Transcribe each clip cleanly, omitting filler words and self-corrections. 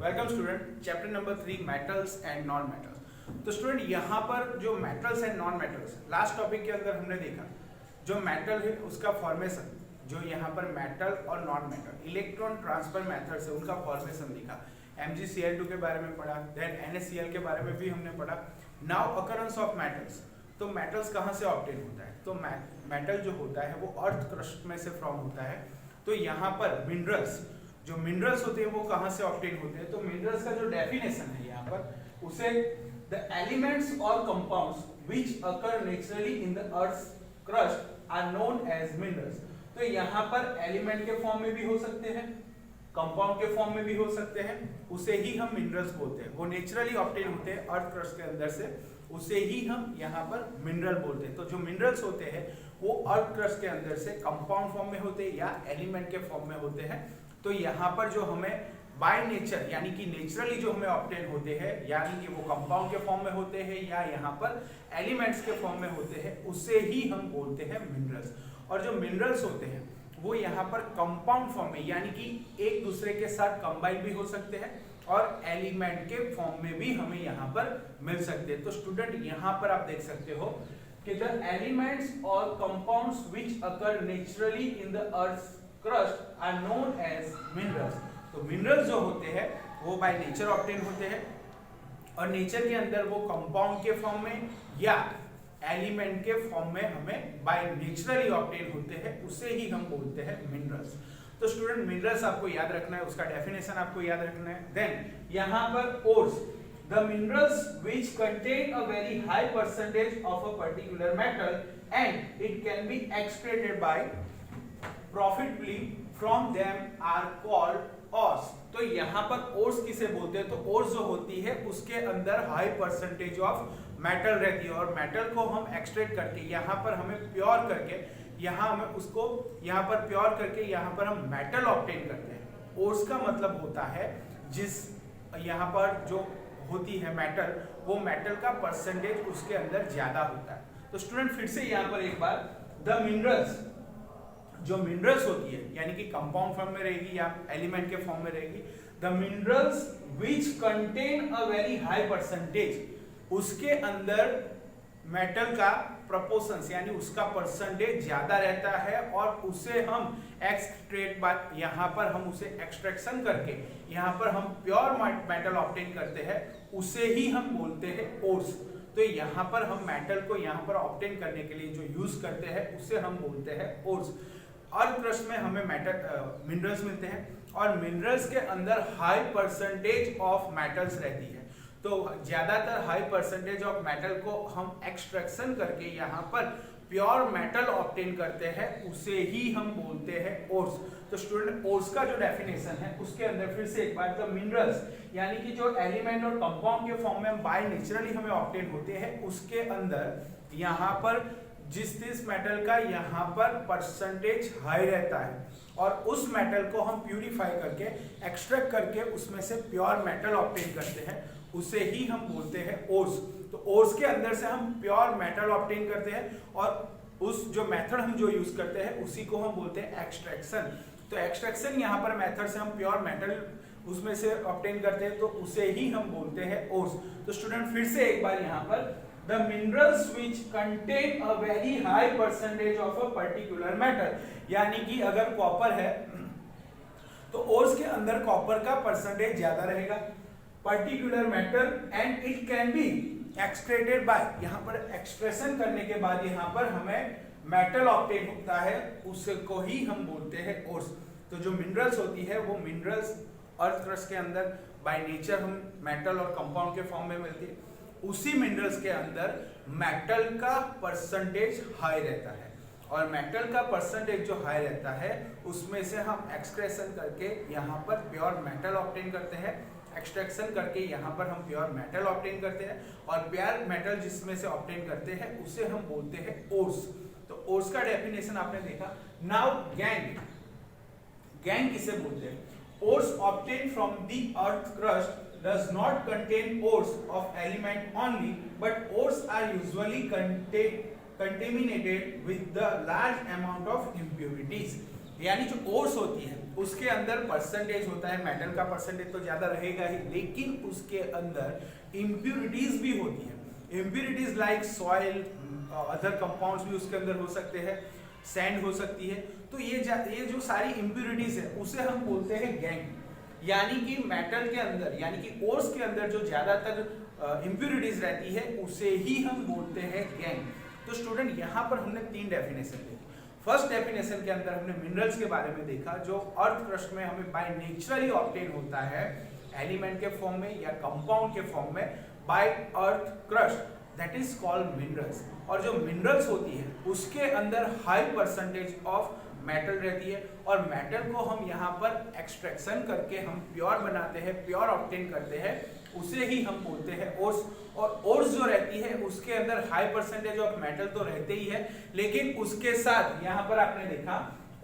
Welcome student, chapter number 3 metals and non metals. तो student यहाँ पर जो metals and non metals last topic के अंदर हमने देखा, जो मेटल है उसका फॉर्मेशन, जो यहाँ पर मेटल और non metal electron transfer method से उनका फॉर्मेशन दिखा। MgCl2 के बारे में पढ़ा, देन NaCl के बारे में भी हमने पढ़ा। नाउ अकरेंस ऑफ मेटल्स, तो मेटल्स कहाँ से ऑब्टेन होता है? तो मेटल जो होता है वो अर्थ क्रस्ट में से फॉर्म होता है। तो यहाँ पर मिनरल्स, जो मिनरल्स होते हैं वो कहाँ से ऑब्टेन होते हैं? तो मिनरल्स का जो डेफिनेशन है यहाँ पर, उसे द एलिमेंट्स और compounds which occur naturally in the earth crust are known as minerals. तो यहाँ पर एलिमेंट के फॉर्म में भी हो सकते हैं, कंपाउंड के फॉर्म में भी हो सकते हैं, उसे ही हम मिनरल्स बोलते हैं। वो नेचुरली ऑब्टेन होते हैं अर्थ क्रस्ट के अंदर से, उसे ही हम यहाँ पर मिनरल बोलते हैं। तो जो मिनरल्स होते हैं वो अर्थ क्रस्ट के अंदर से कंपाउंड फॉर्म में होते हैं या एलिमेंट के फॉर्म में होते हैं। तो यहाँ पर जो हमें बाय नेचर यानी कि नेचुरली जो हमें ऑब्टेन होते हैं, यानी कि वो कंपाउंड के फॉर्म में होते हैं या यहाँ पर एलिमेंट्स के फॉर्म में होते हैं, उसे ही हम बोलते हैं मिनरल्स। और जो मिनरल्स होते हैं वो यहाँ पर कंपाउंड फॉर्म में यानी कि एक दूसरे के साथ कंबाइन भी हो सकते हैं और एलिमेंट के फॉर्म में भी हमें यहाँ पर मिल सकते हैं। तो स्टूडेंट यहाँ पर आप देख सकते हो कि द एलिमेंट्स और compounds which occur naturally in the earth crust are known as minerals. तो मिनरल्स जो होते हैं वो बाय नेचर ऑब्टेन होते हैं और नेचर के अंदर वो कंपाउंड के फॉर्म में या एलिमेंट के फॉर्म में हमें बाय नेचुरली ऑब्टेन होते हैं, उसे ही हम बोलते हैं मिनरल्स। तो स्टूडेंट मिनरल्स आपको याद रखना है, उसका डेफिनेशन आपको याद रखना है। देन यहाँ पर ores, the minerals which contain a very high percentage of a particular metal and it can be extracted by profitably from them are called ores। तो यहाँ पर ores किसे बोलते हैं? तो ores जो होती है उसके अंदर हाई परसेंटेज ऑफ मेटल रहती है और मेटल को हम एक्सट्रैक्ट करके यहाँ पर हमें प्योर करके यहाँ हमें उसको यहाँ पर प्योर करके यहाँ पर हम मेटल ऑब्टेन करते हैं। ओर्स का मतलब होता है जिस यहाँ पर जो होती है मेटल, वो मेटल का परसेंटेज उसके अंदर ज्यादा होता है। तो स्टूडेंट फिर से यहाँ पर एक बार, द मिनरल्स, जो मिनरल्स होती है यानी कि कंपाउंड फॉर्म में रहेगी या एलिमेंट के फॉर्म में रहेगी, the minerals which contain a very high percentage, उसके अंदर मेटल का प्रोपोर्शंस यानी उसका परसेंटेज ज्यादा रहता है और उसे हम एक्सट्रैक्ट बाय यहाँ पर हम उसे एक्सट्रैक्शन करके यहाँ पर हम प्योर मेटल ऑब्टेन करते हैं, उसे ही हम बोलते हैं ओर्स। तो यहाँ पर हम मेटल को यहाँ पर ऑब्टेन करने के लिए जो यूज करते हैं उसे हम बोलते हैं ओर्स। अर्थ क्रस्ट में हमें मेटल मिनरल्स मिलते हैं और मिनरल्स के अंदर हाई परसेंटेज ऑफ मेटल्स रहती है। तो ज्यादातर हाई परसेंटेज ऑफ मेटल को हम एक्सट्रैक्शन करके यहाँ पर प्योर मेटल ऑब्टेन करते हैं, उसे ही हम बोलते हैं ओर्स। तो स्टूडेंट ओर्स का जो डेफिनेशन है उसके अंदर फिर से एक बार, तो मिनरल्स यानी कि जो एलिमेंट और कंपाउंड के फॉर्म में बाय नेचुरली हमें ऑब्टेन होते हैं, उसके अंदर यहाँ पर जिस मेटल का यहाँ पर परसेंटेज हाई रहता है और उस मेटल को हम प्यूरिफाई करके एक्सट्रैक्ट करके उसमें से प्योर मेटल ऑब्टेन करते हैं, उसे ही हम बोलते हैं ओर्स। तो ओर्स के अंदर से हम प्योर मेटल ऑब्टेन करते हैं और उस जो मेथड हम जो यूज करते हैं उसी को हम बोलते हैं एक्सट्रैक्शन। तो एक्सट्रैक्शन यहाँ पर मेथड से हम प्योर मेटल उसमें से ऑब्टेन करते हैं, तो उसे ही हम बोलते हैं ओर्स। तो स्टूडेंट फिर से एक बार यहाँ पर, the minerals which contain a very high percentage of a particular metal, यानी कि अगर कॉपर है तो ओर्स के अंदर कॉपर का परसेंटेज ज्यादा रहेगा, particular metal and it can be extracted bye, यहाँ पर एक्सट्रैक्शन करने के बाद यहाँ पर हमें मेटल ऑब्टेन होता है, उसको ही हम बोलते हैं ओर्स। तो जो मिनरल्स होती है वो मिनरल्स अर्थ क्रस्ट के अंदर बाय नेचर हम मेटल और कंपाउंड के फॉर्म में मिलती है, उसी मिनरल्स के अंदर मेटल का परसेंटेज हाई रहता है और मेटल का परसेंटेज जो हाई रहता है उसमें से हम एक्सट्रैक्शन करके यहाँ पर प्योर मेटल ऑब्टेन करते हैं, एक्सट्रैक्शन करके यहाँ पर हम प्योर मेटल ऑब्टेन करते हैं और प्योर मेटल जिसमें से ऑब्टेन करते हैं उसे हम बोलते हैं ओर्स। तो ओर्स का डेफिनेशन आपने देखा। नाउ गैंग, गैंग किसे बोलते हैं? Ores obtain from the earth crust does not contain ores of element only, but ores are usually contaminated with the large amount of impurities। यानी जो ओर्स होती है उसके अंदर परसेंटेज होता है, मेटल का परसेंटेज तो ज्यादा रहेगा ही, लेकिन उसके अंदर इम्प्यूरिटीज भी होती है। Impurities like soil, other compounds भी उसके अंदर हो सकते हैं, सैंड हो सकती है। तो ये जो सारी इम्प्यूरिटीज है उसे हम बोलते हैं गैंग। यानी कि मेटल के अंदर यानी कि ओर्स के अंदर जो ज्यादातर इम्प्यूरिटीज रहती है उसे ही हम बोलते हैं गैंग। तो स्टूडेंट यहाँ पर हमने 3 डेफिनेशन देखी। फर्स्ट डेफिनेशन के अंदर हमने मिनरल्स के बारे में देखा जो अर्थ क्रस्ट में हमें बाय नेचुरली ऑब्टेन होता है, एलिमेंट के फॉर्म में या कंपाउंड के फॉर्म में by earth crust, that is called minerals. और जो मिनरल्स होती है उसके अंदर हाई परसेंटेज ऑफ मेटल रहती है, और मेटल को हम यहाँ पर एक्सट्रैक्शन करके हम प्योर बनाते हैं, प्योर ऑब्टेन करते हैं, उसे ही हम बोलते हैं ओर्स। और ओर्स जो रहती है उसके अंदर हाई परसेंटेज ऑफ मेटल तो रहते ही है, लेकिन उसके साथ यहाँ पर आपने देखा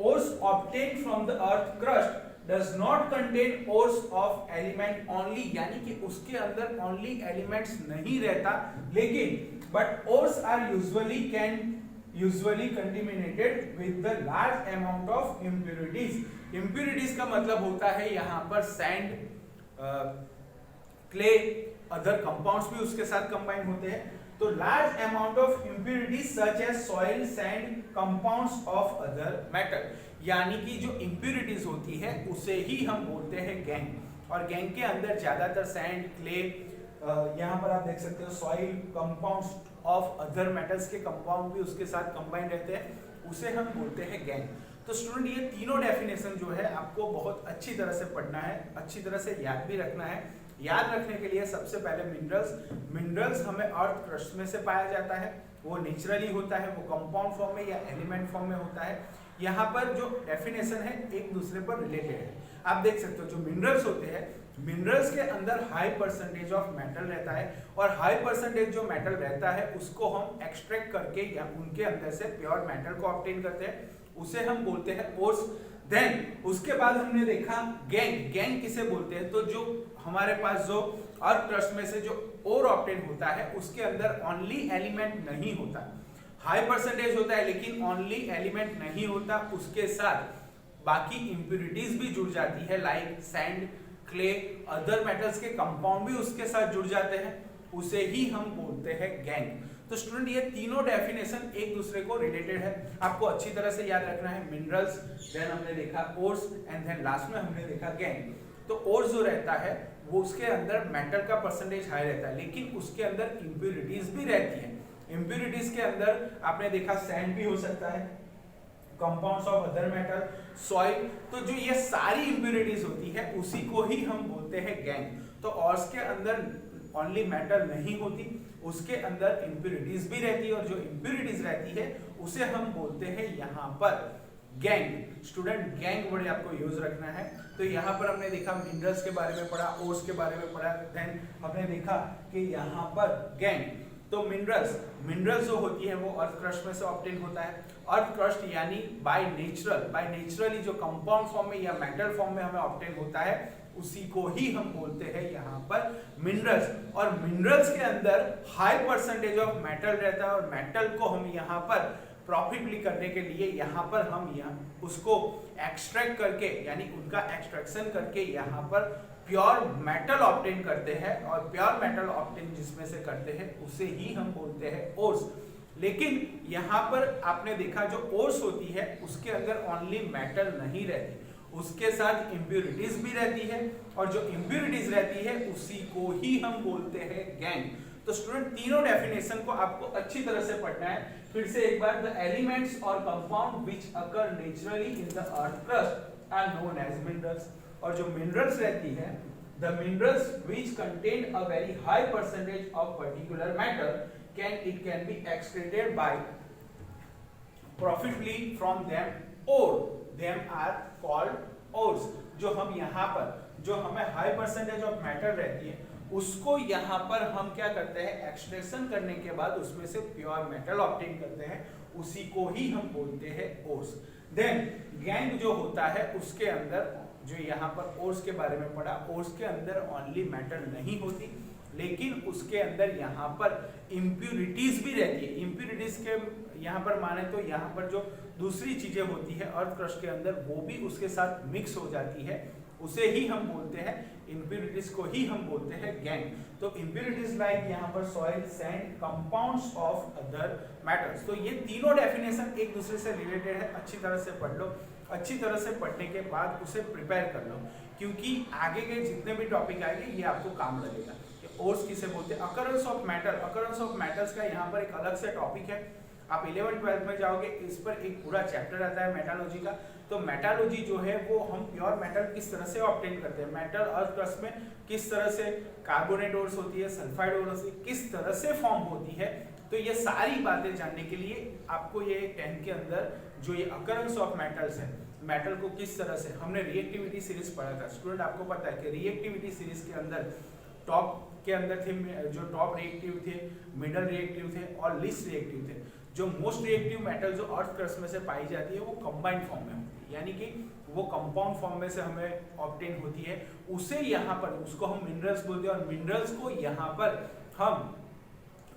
ores obtain from the earth crust does not contain ores of element only, यानी कि उसके अंदर only elements नहीं रहता, लेकिन but ores are usually contaminated with the large amount of impurities। impurities का मतलब होता है यहाँ पर sand, clay, अदर कंपाउंड्स भी उसके साथ कंबाइन होते हैं। तो large amount of impurities such as soil, sand, compounds of other metal, यानी कि जो इम्प्यूरिटीज होती है उसे ही हम बोलते हैं गैंग। और गैंग के अंदर ज्यादातर सैंड, क्ले, यहाँ पर आप देख सकते हो soil, compounds of other metals के कंपाउंड भी उसके साथ कंबाइन रहते हैं, उसे हम बोलते हैं गैंग। तो स्टूडेंट ये तीनों डेफिनेशन जो है आपको बहुत अच्छी तरह से पढ़ना है, अच्छी तरह से याद भी रखना है। याद रखने के लिए सबसे पहले मिनरल्स हमें अर्थ क्रस्ट में से पाया जाता है, वो नेचुरली होता है, वो कंपाउंड फॉर्म में या एलिमेंट फॉर्म में होता है। यहाँ पर जो डेफिनेशन है एक दूसरे पर रिलेटेड है। आप देख सकते हो जो मिनरल्स होते हैं, मिनरल्स के अंदर हाई परसेंटेज ऑफ मेटल रहता है, और हाई परसेंटेज जो मेटल रहता है उसको हम एक्सट्रैक्ट करके या उनके अंदर से प्योर मेटल को ऑब्टेन करते हैं, उसे हम बोलते हैं ओर्स। देन उसके बाद हमने देखा गैंग किसे बोलते हैं, तो जो हमारे पास जो अर्थ क्रस्ट में से जो ओर ऑब्टेन होता है उसके अंदर ओनली एलिमेंट नहीं होता, हाई परसेंटेज होता है लेकिन ओनली एलिमेंट नहीं होता, उसके साथ बाकी इंप्यूरिटीज भी जुड़ जाती है like sand, clay, other metals के कंपाउंड भी उसके साथ जुड़ जाते हैं, उसे ही हम बोलते हैं गैंग। तो स्टूडेंट ये तीनों डेफिनेशन एक दूसरे को रिलेटेड है, आपको अच्छी तरह से याद रखना है। मिनरल्स, देन हमने देखा ओर्स, एंड देन लास्ट में हमने देखा गैंग। तो ओर्स जो रहता है वो उसके अंदर मेटल का परसेंटेज हाई रहता है, लेकिन उसके अंदर इंप्यूरिटीज भी रहती है। इंप्यूरिटीज के अंदर आपने देखा सैंड भी हो सकता है, compounds of other metal, soil, तो जो ये सारी इंप्यूरिटीज होती है उसी को ही हम बोलते हैं गैंग। तो ओर्स के अंदर ओनली मेटल नहीं होती, उसके अंदर इंप्यूरिटीज भी रहती है, और जो इंप्यूरिटीज रहती है उसे हम बोलते हैं यहाँ पर गैंग। स्टूडेंट गैंग वर्ड आपको यूज रखना है। तो यहाँ पर हमने देखा मिनरल्स के बारे में पढ़ा, ओर्स के बारे में पढ़ा, देन हमने देखा कि यहाँ पर गैंग। तो मिनरल्स जो होती है वो अर्थ क्रस्ट में से ऑब्टेन होता है। अर्थ क्रस्ट यानी बाय नेचुरली जो कंपाउंड फॉर्म में या मेटल फॉर्म में हमें ऑब्टेन होता है उसी को ही हम बोलते हैं यहाँ पर मिनरल्स। और मिनरल्स के अंदर हाई परसेंटेज ऑफ मेटल रहता है, और मेटल को हम यहाँ पर प्रॉफिटली करने के लिए यहाँ पर हम उसको एक्सट्रैक्ट करके यानी उनका एक्सट्रैक्शन करके यहाँ पर प्योर मेटल ऑब्टेन करते हैं, और प्योर मेटल ऑब्टेन जिसमें से करते हैं उसे ही हम बोलते हैं ओर्स। लेकिन यहाँ पर आपने देखा जो ओर्स होती है उसके अंदर ओनली मेटल नहीं रहती, उसके साथ इंप्यूरिटीज भी रहती है, और जो इंप्यूरिटीज रहती है उसी को ही हम बोलते हैं गैंग। तो स्टूडेंट तीनों डेफिनेशन को आपको अच्छी तरह से पढ़ना है। फिर से एक बार, द एलिमेंट्स और compound which occur naturally in the earth crust are known as minerals. और जो मिनरल्स रहती है, the minerals which contain a very high percentage of particular metal can be extracted by profitably from them और them are called ores. जो हम यहाँ पर जो हमें हाई परसेंटेज ऑफ मेटल रहती है उसको यहाँ पर हम क्या करते हैं, एक्सट्रैक्शन करने के बाद उसमें से प्योर मेटल ऑब्टेन करते हैं, उसी को ही हम बोलते हैं ओर्स। देन गैंग जो होता है उसके अंदर जो यहाँ पर ओर्स के बारे में पढ़ा, ओर्स के अंदर ओनली मेटल नहीं होती लेकिन उसके अंदर यहाँ पर इम्प्यूरिटीज भी रहती है। इम्प्यूरिटीज के यहाँ पर माने तो यहाँ पर जो दूसरी चीजें होती है अर्थ क्रस्ट के अंदर वो भी उसके साथ मिक्स हो जाती है, उसे ही हम बोलते हैं इम्प्यूरिटीज को ही हम बोलते हैं गैंग। तो इम्प्यूरिटीज लाइक यहाँ पर soil, sand, compounds of other metals. तो ये तीनों डेफिनेशन एक दूसरे से रिलेटेड है, अच्छी तरह से पढ़ लो। अच्छी तरह से पढ़ने के बाद उसे प्रिपेयर कर लो, क्योंकि आगे के जितने भी टॉपिक आएंगे ये आपको काम लगेगा। ओर्स किसे बोलते हैं, occurrence of metal, occurrence of metals का यहाँ पर एक अलग से टॉपिक है। आप 11th-12th में जाओगे इस पर एक पूरा चैप्टर आता है मेटालॉजी का। तो मेटालॉजी जो है वो हम प्योर मेटल किस तरह से ऑब्टेन करते हैं, मेटल अर्थ क्रस्ट में किस तरह से कार्बोनेट ओर्स होती है, सल्फाइड ओर्स किस तरह से फॉर्म होती है। तो ये सारी बातें जानने के लिए आपको ये 10th के अंदर जो ये अकरेंस ऑफ मेटल्स है, मेटल को किस तरह से, हमने रिएक्टिविटी सीरीज पढ़ा था स्टूडेंट, आपको पता है कि रिएक्टिविटी सीरीज के अंदर टॉप के अंदर थे जो टॉप रिएक्टिव थे, मिडल रिएक्टिव थे और लीस्ट रिएक्टिव थे। जो मोस्ट रिएक्टिव मेटल जो अर्थ क्रस्ट में से पाई जाती है वो कंबाइंड फॉर्म में होती है, यानी कि वो कंपाउंड फॉर्म में से हमें ऑब्टेन होती है। उसे यहाँ पर उसको हम मिनरल्स बोलते हैं, और मिनरल्स को यहाँ पर हम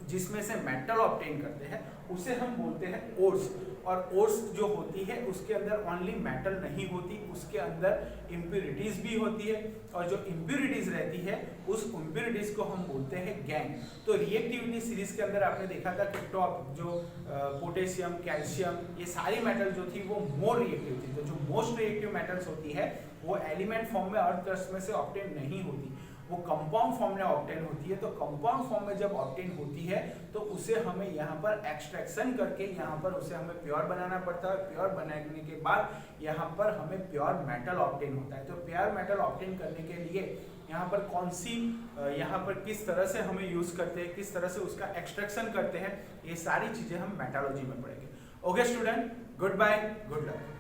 जिसमें से मेटल ऑब्टेन करते हैं उसे हम बोलते हैं ओर्स। और ओर्स जो होती है उसके अंदर ओनली मेटल नहीं होती, उसके अंदर इम्प्यूरिटीज भी होती है, और जो इम्प्यूरिटीज रहती है उस इम्प्यूरिटीज को हम बोलते हैं गैंग। तो रिएक्टिविटी सीरीज के अंदर आपने देखा था कि टॉप जो पोटेशियम, कैल्शियम, ये सारी मेटल जो थी वो मोर रिएक्टिव थी। तो जो मोस्ट रिएक्टिव मेटल्स होती है वो एलिमेंट फॉर्म में अर्थ क्रस्ट में से ऑब्टेन नहीं होती, वो कंपाउंड फॉर्म में ऑब्टेन होती है। तो कंपाउंड फॉर्म में जब ऑब्टेन होती है तो उसे हमें यहाँ पर एक्सट्रैक्शन करके यहाँ पर उसे हमें प्योर बनाना पड़ता है। प्योर बनाने के बाद यहाँ पर हमें प्योर मेटल ऑब्टेन होता है। तो प्योर मेटल ऑब्टेन करने के लिए यहाँ पर कौन सी, यहाँ पर किस तरह से हमें यूज करते हैं, किस तरह से उसका एक्सट्रैक्शन करते हैं, ये सारी चीजें हम मेटालॉजी में पढ़ेंगे। Okay student, goodbye, good luck.